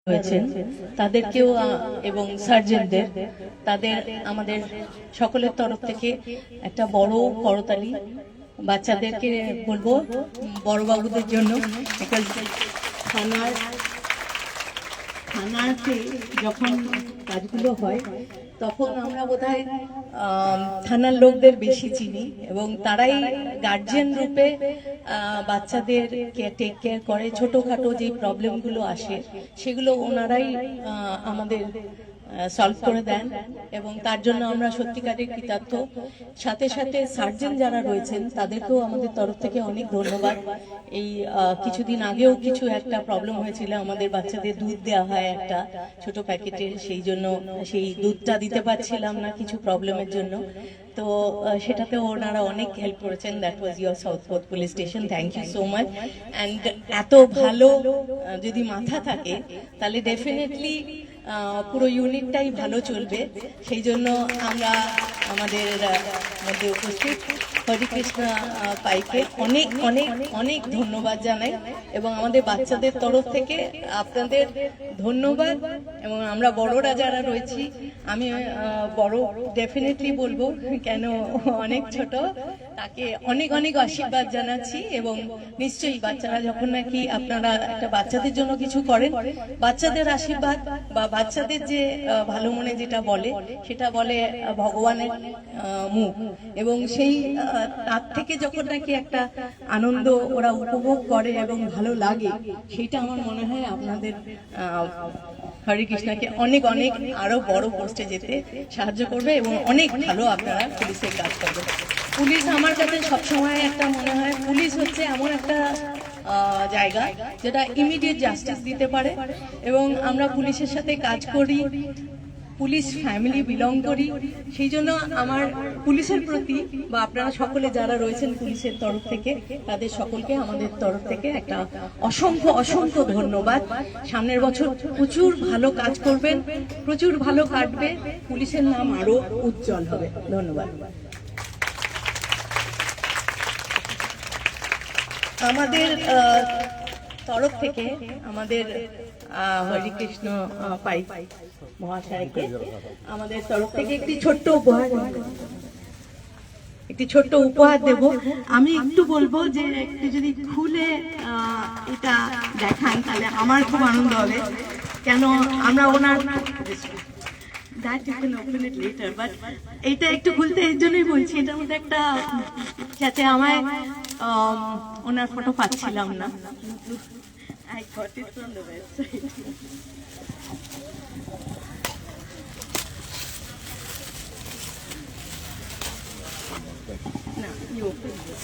হয়েছেন তাদেরকেও এবং সার্জেনদের তাদের আমাদের সকলের তরফ থেকে একটা বড় করতালি। বাচ্চাদেরকে বলবো বড়বাবুদের জন্য, থানাতে যখন কাজগুলো হয় তখন আমরা বোধহয় থানার লোকদের বেশি চিনি এবং তারাই গার্জিয়ান রূপে বাচ্চাদের টেক কেয়ার করে। ছোটখাটো যে প্রবলেমগুলো আসে সেগুলো ওনারাই আমাদের সলভ করে দেন এবং তার জন্য আমরা সত্যিকারের কৃতজ্ঞ। সাথে সাথে সার্জন যারা রয়েছেন তাদেরকেও আমাদের তরফ থেকে অনেক ধন্যবাদ। এই কিছুদিন আগেও কিছু একটা প্রবলেম হয়েছিল, আমাদের বাচ্চাদের দুধ দেওয়া হয় একটা ছোট প্যাকেটের, সেই জন্য সেই দুধটা দিতে পারছিলাম না কিছু প্রবলেমের জন্য, তো সেটাতে ওনারা অনেক হেল্প করেছেন। That was your Southport police station, thank you so much. And এত ভালো যদি মাথা থাকে তাহলে ডেফিনেটলি পুরো ইউনিটটাই ভালো চলবে। সেই জন্য আমরা আমাদের মধ্যে উপস্থিত হরিকৃষ্ণ পাইকে অনেক অনেক অনেক ধন্যবাদ জানাই এবং আমাদের বাচ্চাদের তরফ থেকে আপনাদের ধন্যবাদ। এবং আমরা বড়রা যারা রয়েছি, আমি বড় ডেফিনেটলি বলবো, কেন অনেক ছোট, তাকে অনেক অনেক আশীর্বাদ জানাচ্ছি। এবং নিশ্চয়ই বাচ্চারা যখন নাকি আপনারা একটা বাচ্চাদের জন্য কিছু করেন, বাচ্চাদের আশীর্বাদ বা বাচ্চাদের যে ভালো মনে যেটা বলে সেটা বলে ভগবানের মুখ, এবং সেই তার থেকে যখন নাকি একটা আনন্দ ওরা উপভোগ করে এবং ভালো লাগে, সেইটা আমার মনে হয় আপনাদের হরিকৃষ্ণকে অনেক অনেক আরো বড় পোস্টে যেতে সাহায্য করবে এবং অনেক ভালো আপনারা পুলিশের কাজ করবেন। পুলিশ আমার কাছে সবসময় একটা মনে হয়, পুলিশ হচ্ছে এমন একটা জায়গা যেটা ইমিডিয়েট জাস্টিস দিতে পারে এবং আমরা পুলিশের সাথে কাজ করি, পুলিশ ফ্যামিলি বিলং করি, সেই জন্য আমার পুলিশের প্রতি বা আপনারা সকলে যারা রয়েছেন পুলিশের তরফ থেকে তাদের সকলকে আমাদের তরফ থেকে একটা অসংখ্য অসংখ্য ধন্যবাদ। সামনের বছর প্রচুর ভালো কাজ করবেন, প্রচুর ভালো কাটবে, পুলিশের নাম আরো উজ্জ্বল হবে। ধন্যবাদ। আমাদের তরফ থেকে আমাদের হরিকৃষ্ণ পাই মহাশয়কে আমাদের তরফ থেকে একটি ছোট্ট উপহার দেব। আমি একটু বলবো যে একটু যদি খুলে এটা দেখান তাহলে আমার খুব আনন্দ হবে, কেন আমরা ওনার এইটা একটু খুলতে এর জন্যই বলছি, এটার মধ্যে একটা যাতে আমায় ওনার ফটো পাচ্ছিলাম না। I got it from the website. No, you open this.